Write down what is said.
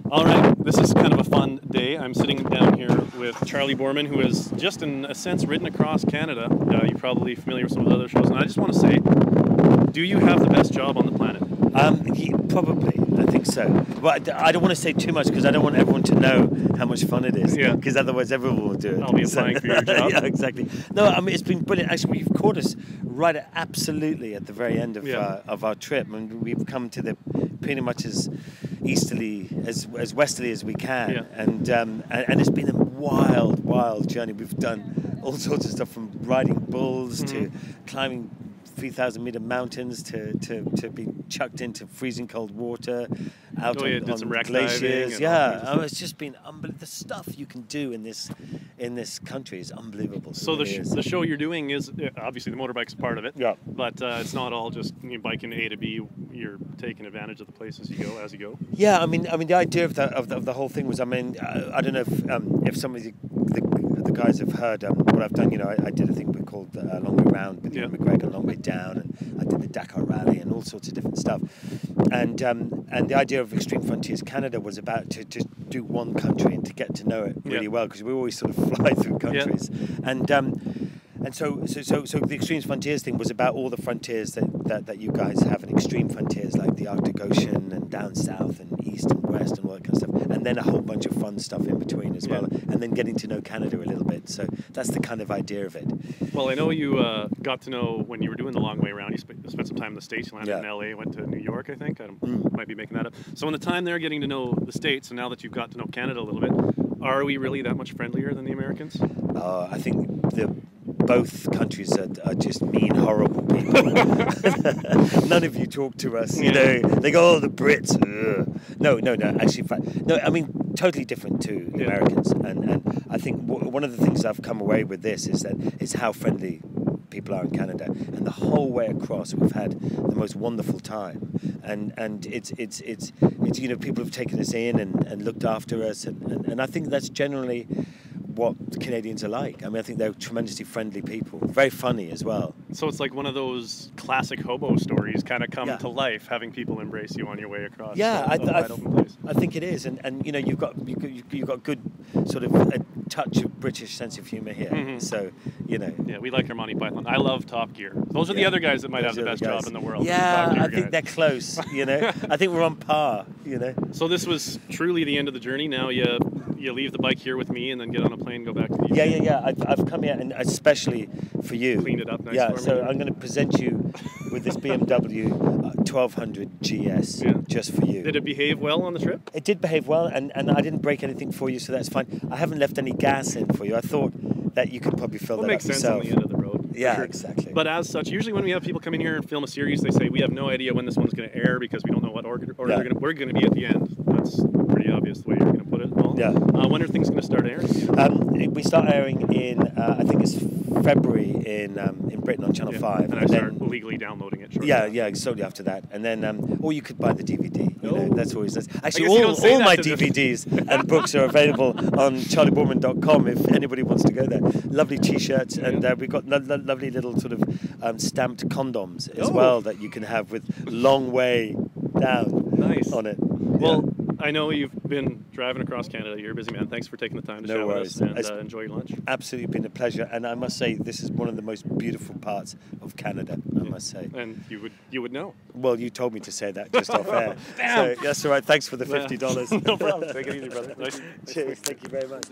All right, this is kind of a fun day. I'm sitting down here with Charley Boorman, who has just, in a sense, ridden across Canada. You're probably familiar with some of the other shows, and I just want to say, do you have the best job on the planet? Probably, I think so. But I don't want to say too much because I don't want everyone to know how much fun it is. Yeah. Because otherwise everyone will do it. I'll be applying for your job. Yeah, exactly. No, I mean, it's been brilliant. Actually, you've caught us absolutely at the very end of our trip, and we've come to the pretty much as easterly, as westerly as we can. Yeah. And it's been a wild journey. We've done all sorts of stuff, from riding bulls to climbing 3,000-meter mountains to be chucked into freezing cold water, out on some wreck glaciers. diving It's just been unbelievable. The stuff you can do in this country is unbelievable. So the show you're doing is obviously the motorbike's part of it. Yeah. But it's not all just biking A to B. You're taking advantage of the places you go as you go. Yeah, I mean the idea of the whole thing was, I don't know if some of the guys have heard what I've done. I did a thing called Long Way Round with Ewan McGregor, Long Way Down, and I did the Dakar Rally and all sorts of different stuff. And the idea of Extreme Frontiers Canada was about to do one country and to get to know it really well, because we always sort of fly through countries. And so the Extreme Frontiers thing was about all the frontiers that you guys have, and extreme frontiers like the Arctic Ocean and down south and east and west and all that kind of stuff, and then a whole bunch of fun stuff in between as well, and then getting to know Canada a little bit. So that's the kind of idea of it. Well, I know you got to know, when you were doing the Long Way Around, you spent some time in the States. You landed in LA, went to New York, I think. I might be making that up. So in the time there getting to know the States, and now that you've got to know Canada a little bit, are we really that much friendlier than the Americans? I think both countries are just mean, horrible people. None of you talk to us, They go, oh, the Brits. Ugh. No. Actually, no. I mean, totally different to the Americans. And I think one of the things I've come away with this is how friendly people are in Canada, and the whole way across we've had the most wonderful time. And it's people have taken us in and looked after us, and I think that's generally what Canadians are like. I mean, I think they're tremendously friendly people, very funny as well. So it's like one of those classic hobo stories kind of come to life, having people embrace you on your way across. I think it is, and you've got good sort of a touch of British sense of humour here. So yeah, we like our Monty Python. I love Top Gear. Those are the other guys that might have the best job in the world. Yeah, I think they're close. I think we're on par. So this was truly the end of the journey. Now you leave the bike here with me and then get on a plane, go back to the UK. Yeah. I've come here, and especially for you. Cleaned it up nice for me. So I'm going to present you with this BMW 1200 GS just for you. Did it behave well on the trip? It did behave well, and I didn't break anything for you, so that's fine. I haven't left any gas in for you. I thought that you could probably fill that up yourself. Makes sense on the end of the road. Yeah, exactly. But as such, usually when we have people come in here and film a series, they say we have no idea when this one's going to air because we don't know what order we're going to be at the end. That's pretty obvious the way you're going to put it. Well, yeah. When are things going to start airing? We start airing in I think it's February in Britain on Channel 5. And I start legally downloading it shortly. Yeah, shortly after that. And then, or you could buy the DVD. That's always nice. Actually, all my DVDs and books are available on charleyboorman.com if anybody wants to go there. Lovely T-shirts, and we've got lovely little sort of stamped condoms as well that you can have with Long Way Down on it. Well, I know you've been driving across Canada. You're a busy man. Thanks for taking the time to chat with us, and enjoy your lunch. Absolutely been a pleasure, and I must say this is one of the most beautiful parts of Canada, I must say. And you would know. Well, you told me to say that just off air. Damn. So that's all right. Thanks for the $50. No problem. Take it easy, brother. Nice. Cheers. Thank you very much.